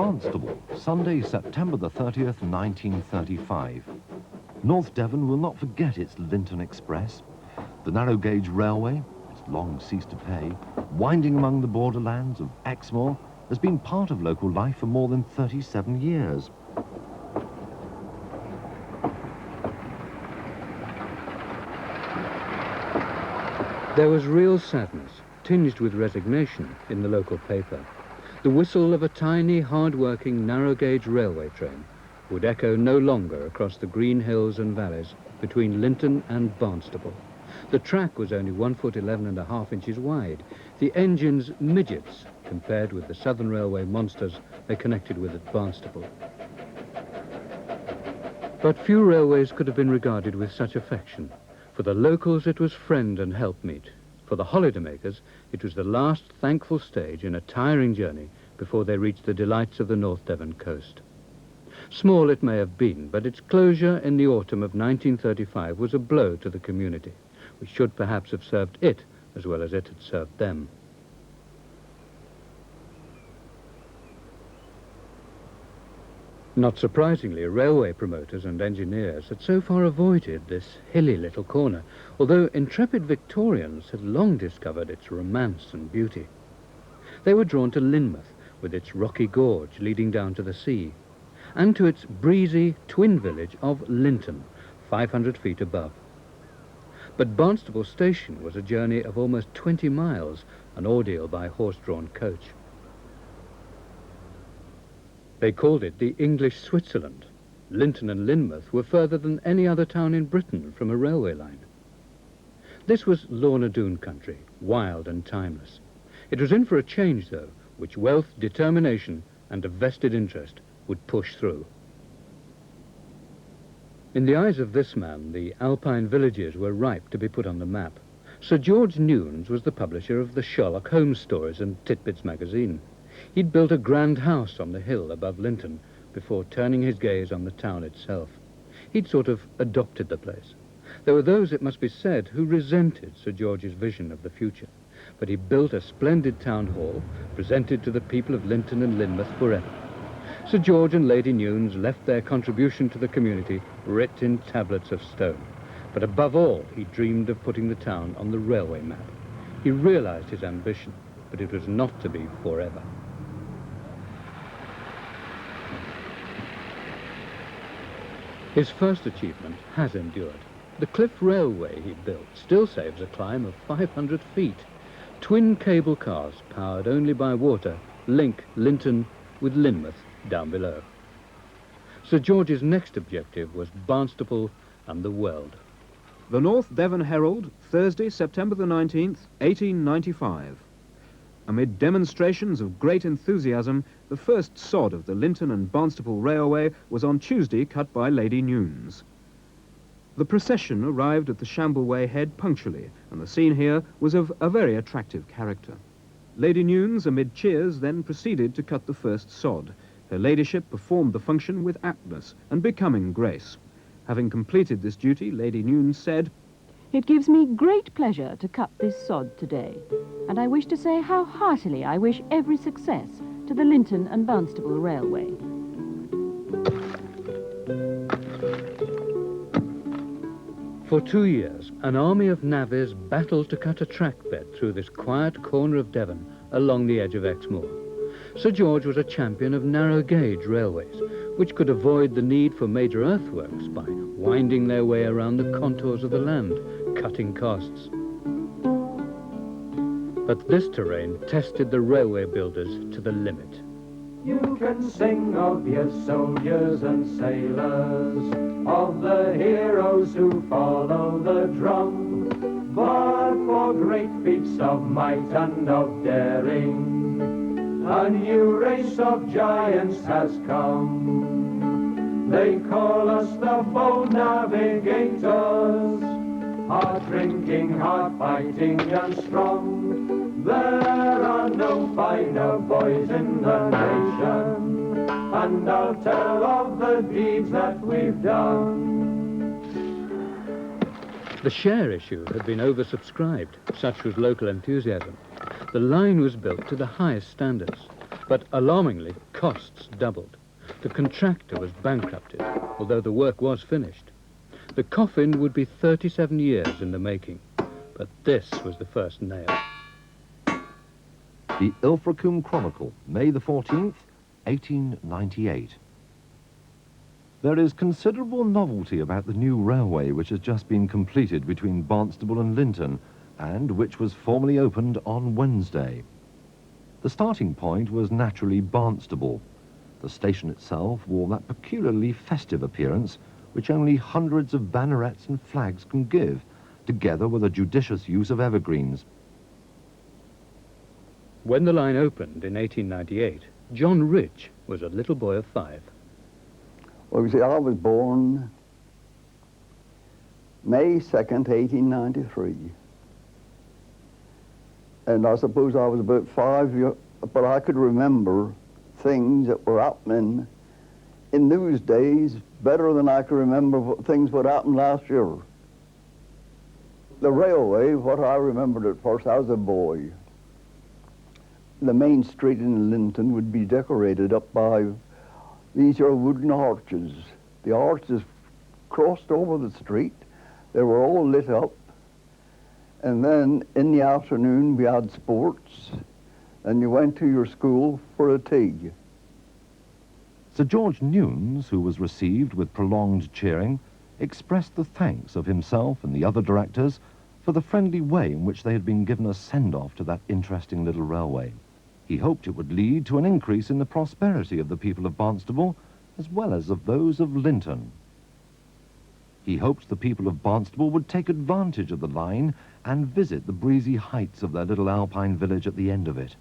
Barnstable, Sunday, September the 30th, 1935. North Devon will not forget its Lynton Express. The narrow gauge railway, it's long ceased to pay, winding among the borderlands of Exmoor, has been part of local life for more than 37 years. There was real sadness, tinged with resignation, in the local paper. The whistle of a tiny, hard-working, narrow-gauge railway train would echo no longer across the green hills and valleys between Lynton and Barnstable. The track was only 1 foot 11.5 inches wide, the engines midgets compared with the Southern Railway monsters they connected with at Barnstable. But few railways could have been regarded with such affection. For the locals it was friend and helpmeet. For the holidaymakers it was the last thankful stage in a tiring journey before they reached the delights of the North Devon coast. Small it may have been, but its closure in the autumn of 1935 was a blow to the community, which should perhaps have served it as well as it had served them. Not surprisingly, railway promoters and engineers had so far avoided this hilly little corner, although intrepid Victorians had long discovered its romance and beauty. They were drawn to Lynmouth, with its rocky gorge leading down to the sea, and to its breezy twin village of Lynton, 500 feet above. But Barnstable Station was a journey of almost 20 miles, an ordeal by horse-drawn coach. They called it the English Switzerland. Lynton and Lynmouth were further than any other town in Britain from a railway line. This was Lorna Doone country, wild and timeless. It was in for a change, though, which wealth, determination, and a vested interest would push through. In the eyes of this man, the alpine villages were ripe to be put on the map. Sir George Newnes was the publisher of the Sherlock Holmes stories and Titbits magazine. He'd built a grand house on the hill above Lynton before turning his gaze on the town itself. He'd sort of adopted the place. There were those, it must be said, who resented Sir George's vision of the future. But he built a splendid town hall, presented to the people of Lynton and Lynmouth forever. Sir George and Lady Newnes left their contribution to the community writ in tablets of stone. But above all, he dreamed of putting the town on the railway map. He realized his ambition, but it was not to be forever. His first achievement has endured. The cliff railway he built still saves a climb of 500 feet. Twin cable cars, powered only by water, link Lynton with Lynmouth down below. Sir George's next objective was Barnstable and the world. The North Devon Herald, Thursday, September the 19th, 1895. Amid demonstrations of great enthusiasm, the first sod of the Lynton and Barnstable Railway was on Tuesday cut by Lady Newnes. The procession arrived at the Shambleway Head punctually, and the scene here was of a very attractive character. Lady Newnes, amid cheers, then proceeded to cut the first sod. Her ladyship performed the function with aptness and becoming grace. Having completed this duty, Lady Newnes said, "It gives me great pleasure to cut this sod today, and I wish to say how heartily I wish every success to the Lynton and Barnstable Railway." For 2 years, an army of navvies battled to cut a track bed through this quiet corner of Devon along the edge of Exmoor. Sir George was a champion of narrow-gauge railways, which could avoid the need for major earthworks by winding their way around the contours of the land, cutting costs. But this terrain tested the railway builders to the limit. You can sing of your soldiers and sailors, of the heroes who follow the drum, but for great feats of might and of daring, a new race of giants has come. They call us the bold navigators, hard-drinking, hard-fighting and strong. There are no finer boys in the nation, and I'll tell of the deeds that we've done. The share issue had been oversubscribed, such was local enthusiasm. The line was built to the highest standards, but alarmingly, costs doubled. The contractor was bankrupted, although the work was finished. The coffin would be 37 years in the making, but this was the first nail. The Ilfracombe Chronicle, May the 14th, 1898. There is considerable novelty about the new railway which has just been completed between Barnstable and Lynton, and which was formally opened on Wednesday. The starting point was naturally Barnstable. The station itself wore that peculiarly festive appearance which only hundreds of bannerets and flags can give, together with a judicious use of evergreens. When the line opened in 1898, John Rich was a little boy of 5. Well, you see, I was born May 2nd, 1893. And I suppose I was about 5 years, but I could remember things that were happening in those days better than I could remember things that happened last year. The railway, what I remembered at first, I was a boy. The main street in Lynton would be decorated up by these are wooden arches. The arches crossed over the street. They were all lit up. And then in the afternoon we had sports, and you went to your school for a tea. Sir George Newnes, who was received with prolonged cheering, expressed the thanks of himself and the other directors for the friendly way in which they had been given a send-off to that interesting little railway. He hoped it would lead to an increase in the prosperity of the people of Barnstable, as well as of those of Lynton. He hoped the people of Barnstable would take advantage of the line and visit the breezy heights of their little alpine village at the end of it.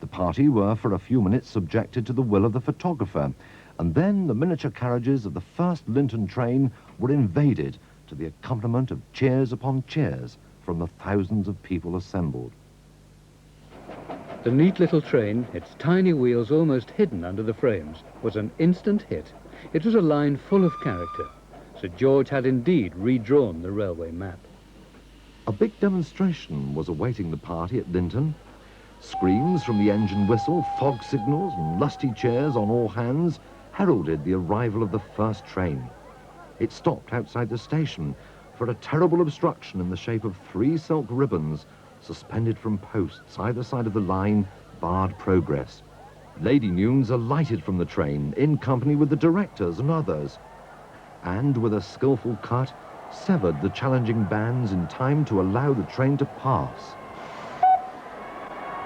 The party were for a few minutes subjected to the will of the photographer, and then the miniature carriages of the first Lynton train were invaded to the accompaniment of cheers upon cheers from the thousands of people assembled. The neat little train, its tiny wheels almost hidden under the frames, was an instant hit. It was a line full of character. Sir George had indeed redrawn the railway map. A big demonstration was awaiting the party at Lynton. Screams from the engine whistle, fog signals and lusty cheers on all hands heralded the arrival of the first train. It stopped outside the station, for a terrible obstruction in the shape of 3 silk ribbons suspended from posts either side of the line barred progress. Lady Newnes alighted from the train in company with the directors and others, and with a skillful cut severed the challenging bands in time to allow the train to pass.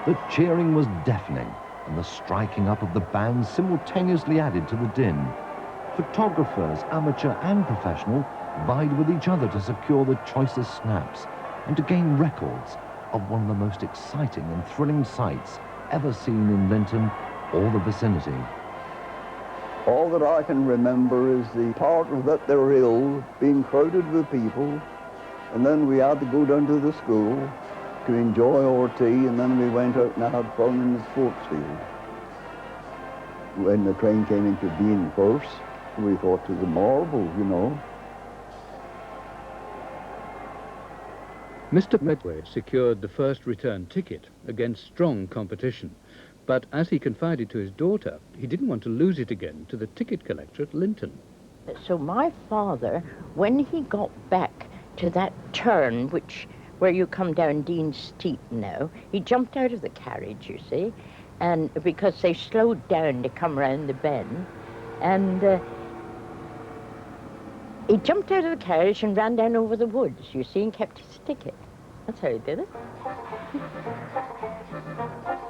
The cheering was deafening, and the striking up of the bands simultaneously added to the din. Photographers, amateur and professional, vied with each other to secure the choicest snaps and to gain records of one of the most exciting and thrilling sights ever seen in Lynton or the vicinity. All that I can remember is the part of that there hill being crowded with people, and then we had to go down to the school to enjoy our tea, and then we went out and had fun in the sports field. When the train came into being first, we thought it was a marvel, you know. Mr. Medway secured the first return ticket against strong competition, but as he confided to his daughter, he didn't want to lose it again to the ticket collector at Lynton. So my father, when he got back to that turn where you come down Dean Street now, he jumped out of the carriage, you see, and because they slowed down to come round the bend, and he jumped out of the carriage and ran down over the woods, you see, and kept his ticket. That's how he did it.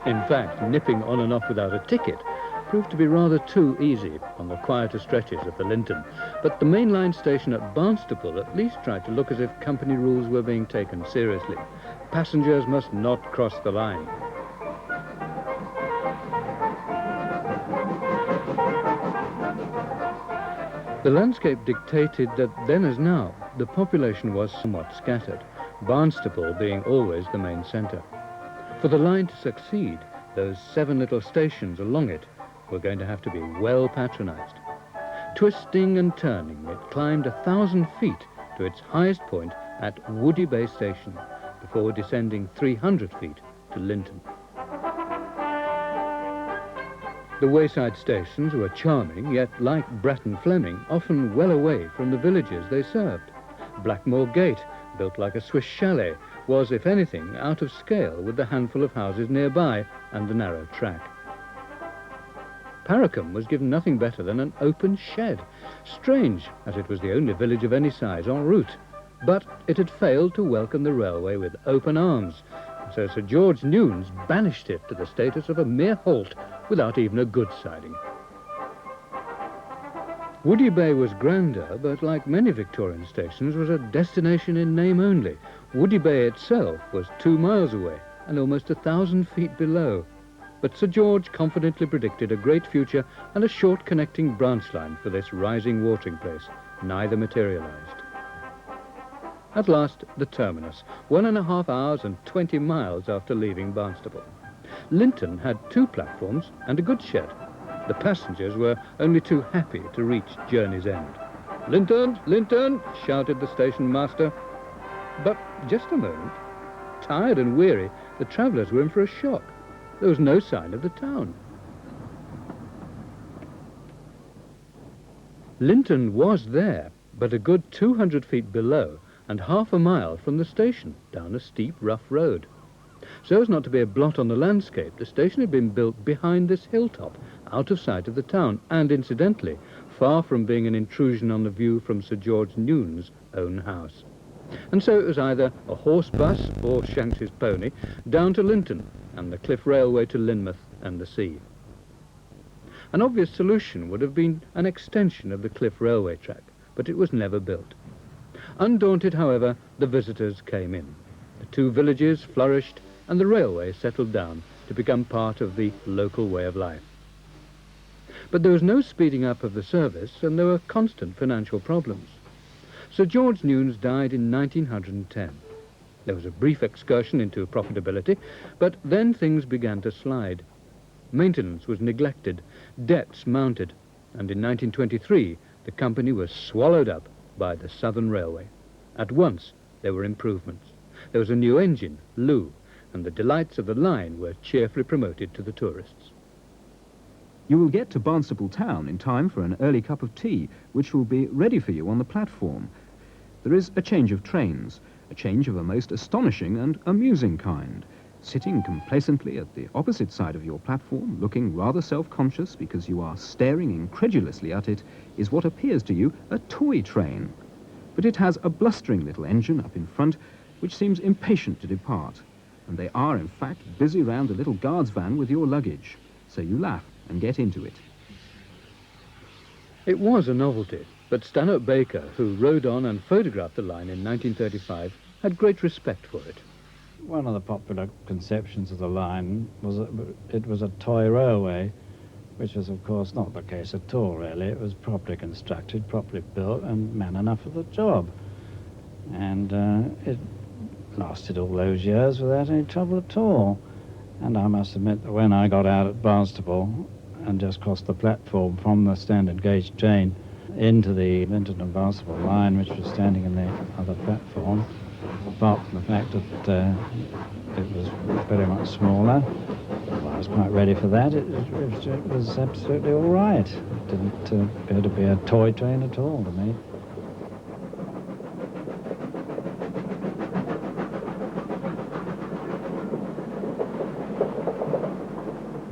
In fact, nipping on and off without a ticket proved to be rather too easy on the quieter stretches of the Lynton, but the mainline station at Barnstable at least tried to look as if company rules were being taken seriously. Passengers must not cross the line. The landscape dictated that then as now, the population was somewhat scattered, Barnstable being always the main centre. For the line to succeed, those 7 little stations along it were going to have to be well patronised. Twisting and turning, it climbed 1,000 feet to its highest point at Woody Bay Station, before descending 300 feet to Lynton. The wayside stations were charming, yet like Bratton Fleming, often well away from the villages they served. Blackmore Gate, built like a Swiss chalet, was, if anything, out of scale with the handful of houses nearby and the narrow track. Paracombe was given nothing better than an open shed, strange, as it was the only village of any size en route. But it had failed to welcome the railway with open arms, so Sir George Newnes banished it to the status of a mere halt without even a goods siding. Woody Bay was grander, but like many Victorian stations was a destination in name only. Woody Bay itself was 2 miles away and almost 1,000 feet below. But Sir George confidently predicted a great future and a short connecting branch line for this rising watering place. Neither materialised. At last, the terminus, 1.5 hours and 20 miles after leaving Barnstaple. Lynton had 2 platforms and a goods shed. The passengers were only too happy to reach journey's end. "Lynton, Lynton!" shouted the station master. But just a moment. Tired and weary, the travellers were in for a shock. There was no sign of the town. Lynton was there, but a good 200 feet below and half a mile from the station, down a steep, rough road. So as not to be a blot on the landscape, the station had been built behind this hilltop, out of sight of the town, and incidentally, far from being an intrusion on the view from Sir George Newnes' own house. And so it was either a horse bus or Shanks's pony down to Lynton and the Cliff Railway to Lynmouth and the sea. An obvious solution would have been an extension of the Cliff Railway track, but it was never built. Undaunted, however, the visitors came in. The 2 villages flourished and the railway settled down to become part of the local way of life. But there was no speeding up of the service and there were constant financial problems. Sir George Newnes died in 1910. There was a brief excursion into profitability, but then things began to slide. Maintenance was neglected, debts mounted, and in 1923 the company was swallowed up by the Southern Railway. At once there were improvements. There was a new engine, Loo, and the delights of the line were cheerfully promoted to the tourists. You will get to Barnstaple town in time for an early cup of tea, which will be ready for you on the platform. There is a change of trains, a change of a most astonishing and amusing kind. Sitting complacently at the opposite side of your platform, looking rather self-conscious because you are staring incredulously at it, is what appears to you a toy train. But it has a blustering little engine up in front which seems impatient to depart, and they are in fact busy round a little guard's van with your luggage, so you laugh and get into it. It was a novelty, but Stanhope Baker, who rode on and photographed the line in 1935, had great respect for it. One of the popular conceptions of the line was that it was a toy railway, which was of course not the case at all really. It was properly constructed, properly built and man enough for the job. And it lasted all those years without any trouble at all. And I must admit that when I got out at Barnstaple and just crossed the platform from the standard gauge train into the Lynton and Barnstaple line, which was standing in the other platform, apart from the fact that it was very much smaller, well, I was quite ready for that. It was absolutely all right. It didn't appear to be a toy train at all to me.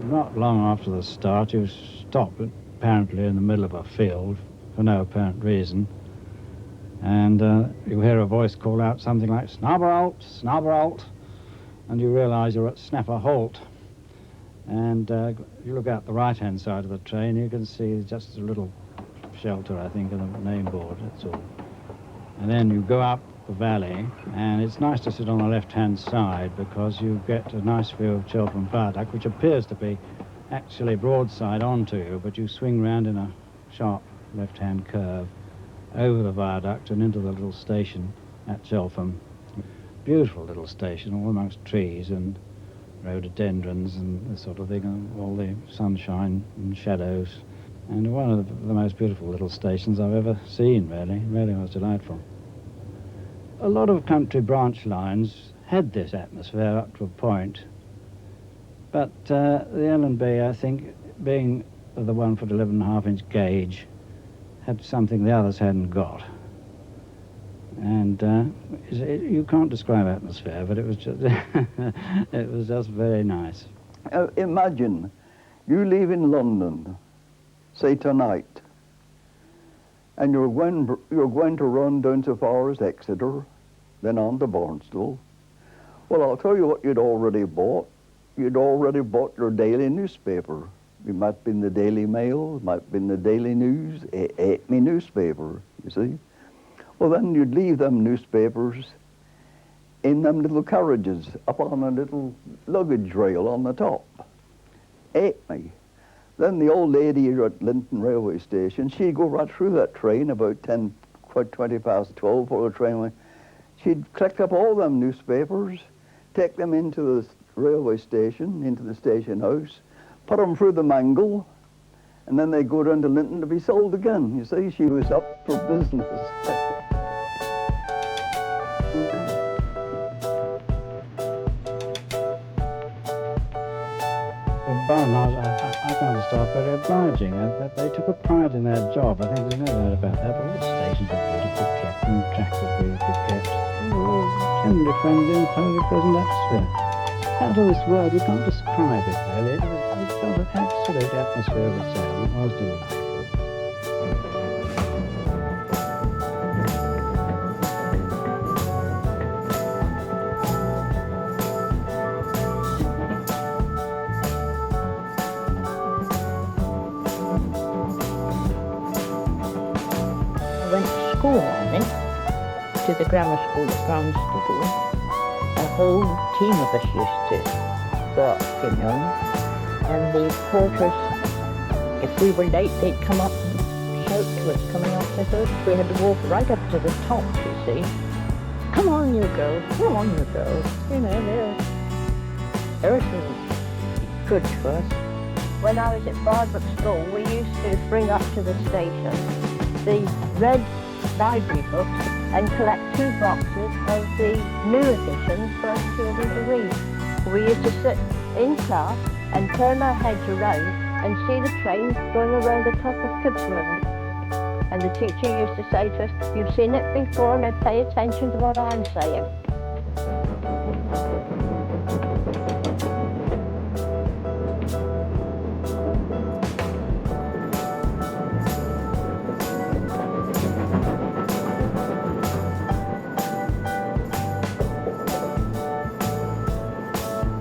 Not long after the start, you stop apparently in the middle of a field for no apparent reason, and you hear a voice call out something like "Snabber halt, Snabber halt," and you realise you're at Snapper Halt. And you look out the right-hand side of the train, you can see just a little shelter, I think, in the name board, that's all. And then you go up the valley, and it's nice to sit on the left-hand side because you get a nice view of Cheltenham Viaduct, which appears to be actually broadside onto you, but you swing round in a sharp left-hand curve over the viaduct and into the little station at Cheltenham. Beautiful little station, all amongst trees and rhododendrons and this sort of thing, and all the sunshine and shadows. And one of the most beautiful little stations I've ever seen, really. Really was delightful. A lot of country branch lines had this atmosphere up to a point, but the L&B, I think, being the 1 foot 11.5-inch gauge, had something the others hadn't got. And you can't describe atmosphere, but it was just it was just very nice. Imagine you leave in London, say tonight, and you're going to run down so far as Exeter, then on to Barnstable. Well, I'll tell you what you'd already bought. You'd already bought your daily newspaper. It might have been the Daily Mail, it might have been the Daily News, a newspaper, you see. Well, then you'd leave them newspapers in them little carriages up on a little luggage rail on the top. Me. Then the old lady at Lynton railway station, she'd go right through that train about 20 past 12 before the train went. She'd collect up all them newspapers, take them into the railway station, into the station house, put them through the mangle, and then they'd go down to Lynton to be sold again. You see, she was up for business. I found the staff very obliging. They took a pride in their job. I think there's no doubt about that. But all the stations were beautifully kept and the track was beautifully kept. Generally friendly and thoroughly pleasant atmosphere. Out of this world, you can't describe it really. It felt an absolute atmosphere of its own. It was delightful. I went to school on it, to the grammar school at Barnstable. A whole team of us used to go up, you know, and the porters, if we were late, they'd come up and shout to us coming off the hood. We had to walk right up to the top, you see. Come on, you girls, come on, you girls. You know, they're good to us. When I was at Bardwick School, we used to bring up to the station the red library books and collect 2 boxes of the new editions for us children to read. We used to sit in class and turn our heads around and see the train going around the top of Kippsland. And the teacher used to say to us, "You've seen it before, now pay attention to what I'm saying."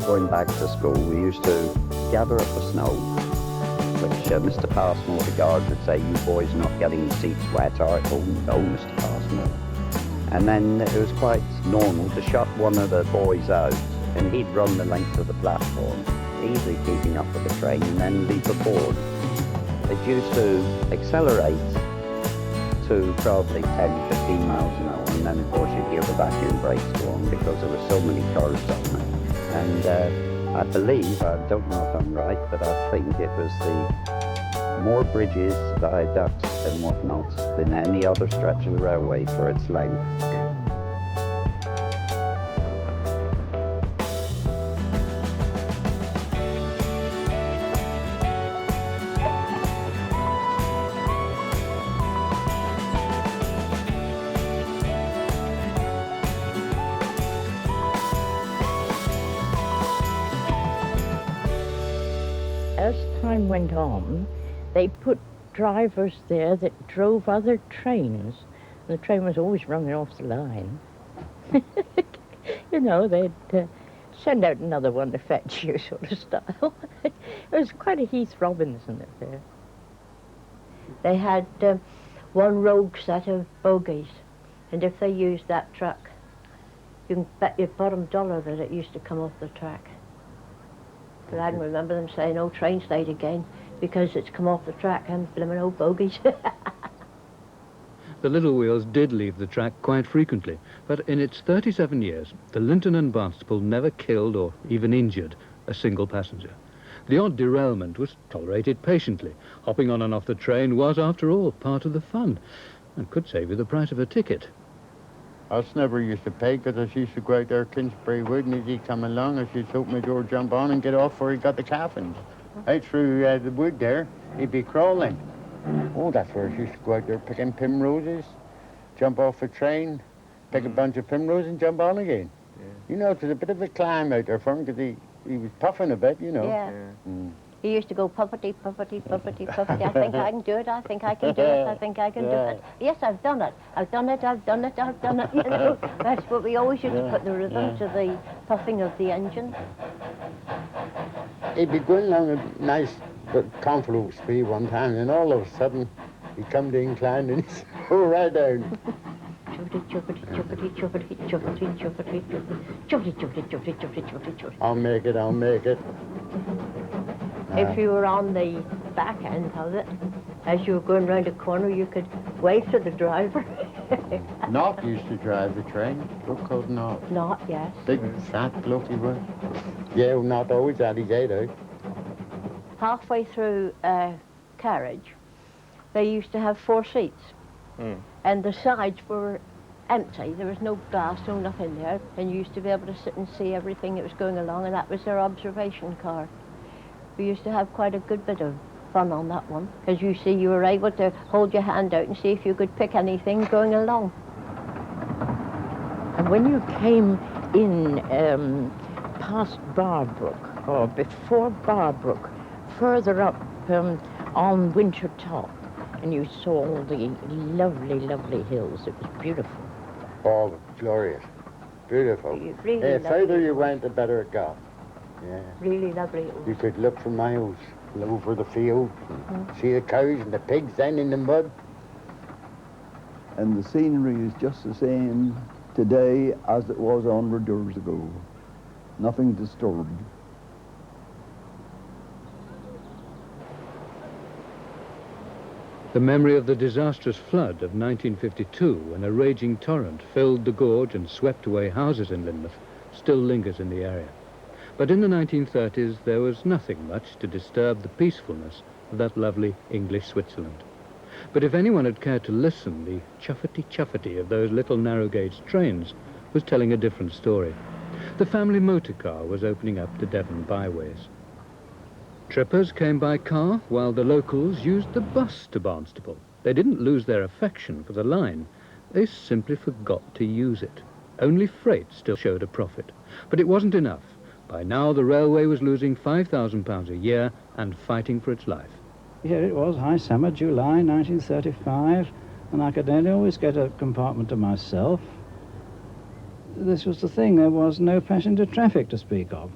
Going back to school, we used to gather up the snow, which Mr. Passmore, the guard, would say, "You boys are not getting your seats wet, are it?" "Oh, no, Mr. Passmore." And then it was quite normal to shut one of the boys out, and he'd run the length of the platform, easily keeping up with the train, and then leap aboard. It used to accelerate to probably 10, 15 miles an hour, and then of course you'd hear the vacuum brakes go on because there were so many cars on it. And I believe, I don't know if I'm right, but I think it was the more bridges, viaducts and whatnot than any other stretch of the railway for its length. As time went on, they put drivers there that drove other trains. The train was always running off the line. You know, they'd send out another one to fetch you, sort of style. It was quite a Heath Robinson up there. They had 1 rogue set of bogies, and if they used that truck, you can bet your bottom dollar that it used to come off the track. But I can remember them saying, "Oh, train's late again because it's come off the track and blimmin' old bogies." The Little Wheels did leave the track quite frequently, but in its 37 years, the Lynton and Barnstable never killed or even injured a single passenger. The odd derailment was tolerated patiently. Hopping on and off the train was, after all, part of the fun, and could save you the price of a ticket. Us never used to pay because us used to go out there Kingsbury Wood, and he'd come along, us used to open the door, jump on and get off before he got the coffins. Out through the wood there, he'd be crawling. Oh, that's where he used to go out there picking primroses, jump off a train, pick a bunch of primroses and jump on again. Yeah. You know, it was a bit of a climb out there for him because he was puffing a bit, you know. Yeah. He used to go puffety, puffety, puffety, puffety. I think I can do it, I think I can do it, I think I can do it. Yes, I've done it. I've done it, I've done it, I've done it, you know. That's what we always used to put the rhythm to the puffing of the engine. He'd be going along a nice confluence speed one time, and all of a sudden, he'd come to incline and he'd go right down. I'll make it, I'll make it. If you were on the back end of it, as you were going round a corner, you could wave to the driver. Not used to drive the train. Look called Not. Not, yes. Big, fat bloke he was. Yeah, well, Not always had his head out. Halfway through a carriage, they used to have 4 seats. And the sides were empty. There was no glass, no nothing there. And you used to be able to sit and see everything that was going along, and that was their observation car. We used to have quite a good bit of fun on that one. As you see, you were able to hold your hand out and see if you could pick anything going along. And when you came in past Barbrook, or before Barbrook, further up on Winter Top, and you saw all the lovely, lovely hills, it was beautiful. Oh, glorious. Beautiful. Really the further you went, the better it got. Yeah. Really lovely it was. You could look for miles over the field, see the cows and the pigs then in the mud. And the scenery is just the same today as it was 100 years ago. Nothing disturbed. The memory of the disastrous flood of 1952, when a raging torrent filled the gorge and swept away houses in Lynmouth, still lingers in the area. But in the 1930s, there was nothing much to disturb the peacefulness of that lovely English Switzerland. But if anyone had cared to listen, the chuffety-chuffety of those little narrow-gauge trains was telling a different story. The family motor car was opening up to Devon byways. Trippers came by car, while the locals used the bus to Barnstaple. They didn't lose their affection for the line. They simply forgot to use it. Only freight still showed a profit. But it wasn't enough. By now, the railway was losing £5,000 a year and fighting for its life. Here it was, high summer, July 1935, and I could nearly always get a compartment to myself. This was the thing, there was no passenger traffic to speak of.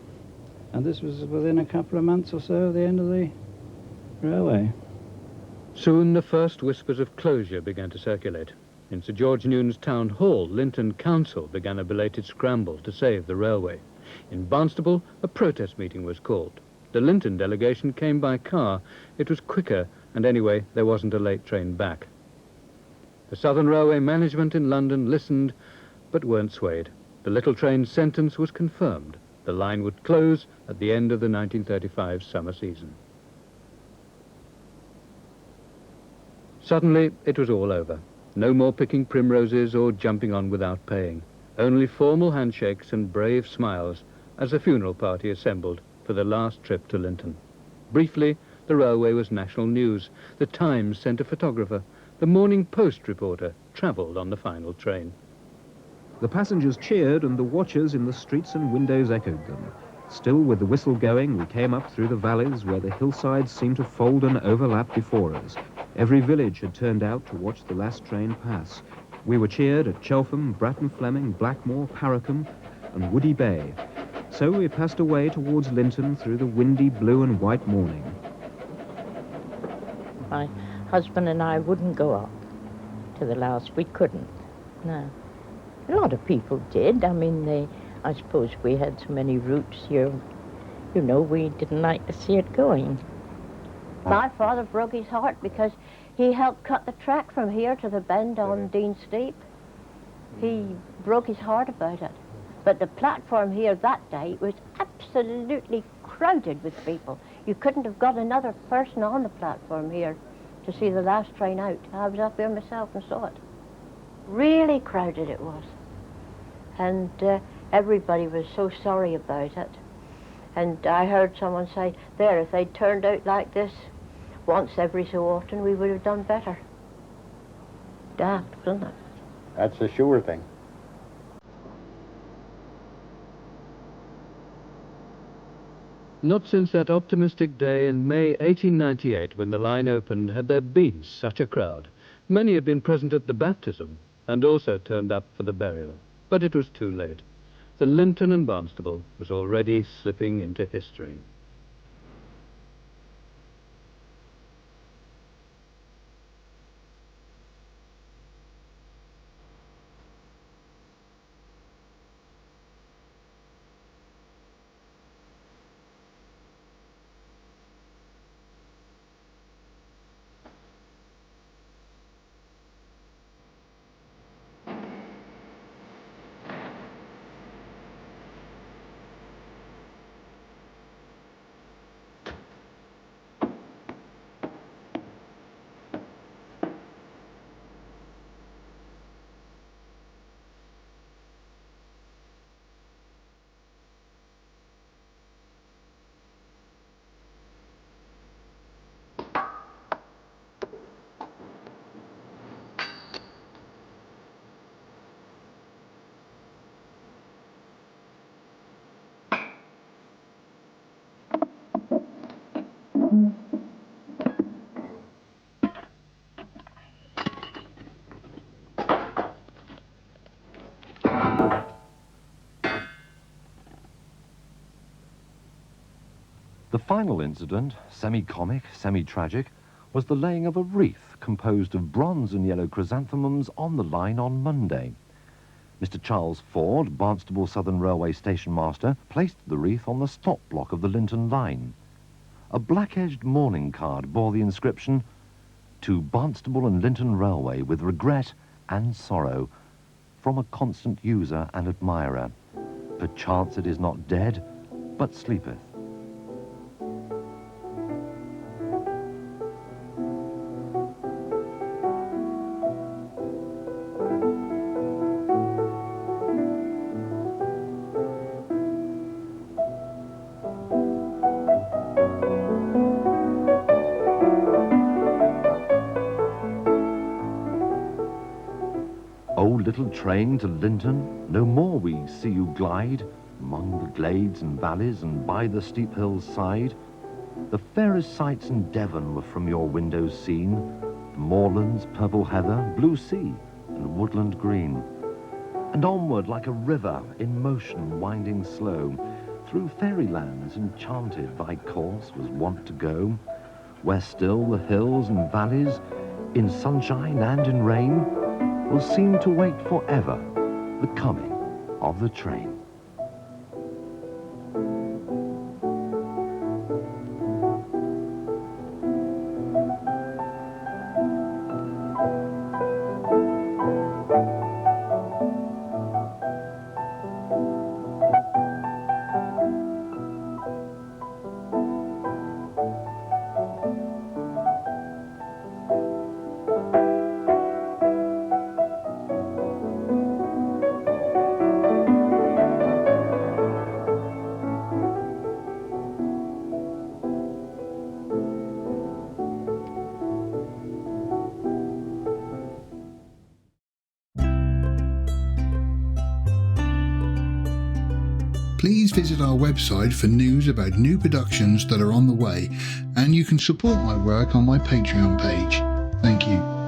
And this was within a couple of months or so of the end of the railway. Soon the first whispers of closure began to circulate. In Sir George Newnes Town Hall, Lynton Council began a belated scramble to save the railway. In Barnstaple, a protest meeting was called. The Lynton delegation came by car. It was quicker, and anyway, there wasn't a late train back. The Southern Railway management in London listened, but weren't swayed. The little train's sentence was confirmed. The line would close at the end of the 1935 summer season. Suddenly, it was all over. No more picking primroses or jumping on without paying. Only formal handshakes and brave smiles as a funeral party assembled for the last trip to Lynton. Briefly, the railway was national news. The Times sent a photographer. The Morning Post reporter travelled on the final train. The passengers cheered and the watchers in the streets and windows echoed them. Still with the whistle going, we came up through the valleys where the hillsides seemed to fold and overlap before us. Every village had turned out to watch the last train pass. We were cheered at Cheltham, Bratton Fleming, Blackmore, Paracombe and Woody Bay. So we passed away towards Lynton through the windy blue and white morning. My husband and I wouldn't go up to the last. We couldn't, no. A lot of people did. I mean, I suppose we had so many routes here, you know, we didn't like to see it going. My father broke his heart because he helped cut the track from here to the bend on Dean Steep. He broke his heart about it. But the platform here that day was absolutely crowded with people. You couldn't have got another person on the platform here to see the last train out. I was up there myself and saw it. Really crowded it was. And everybody was so sorry about it. And I heard someone say, there, if they'd turned out like this once every so often, we would have done better. Daft, isn't it? That's a sure thing. Not since that optimistic day in May 1898 when the line opened had there been such a crowd. Many had been present at the baptism and also turned up for the burial. But it was too late. The Lynton and Barnstable was already slipping into history. The final incident, semi-comic, semi-tragic, was the laying of a wreath composed of bronze and yellow chrysanthemums on the line on Monday. Mr. Charles Ford, Barnstable Southern Railway station master, placed the wreath on the stop block of the Lynton line. A black-edged mourning card bore the inscription, "To Barnstable and Lynton Railway with regret and sorrow, from a constant user and admirer. Perchance it is not dead, but sleepeth." O little train to Lynton, no more we see you glide among the glades and valleys and by the steep hill's side. The fairest sights in Devon were from your windows seen, the moorlands, purple heather, blue sea, and woodland green. And onward like a river in motion winding slow, through fairylands enchanted thy course was wont to go, where still the hills and valleys, in sunshine and in rain, will seem to wait forever the coming of the train. Please visit our website for news about new productions that are on the way, and you can support my work on my Patreon page. Thank you.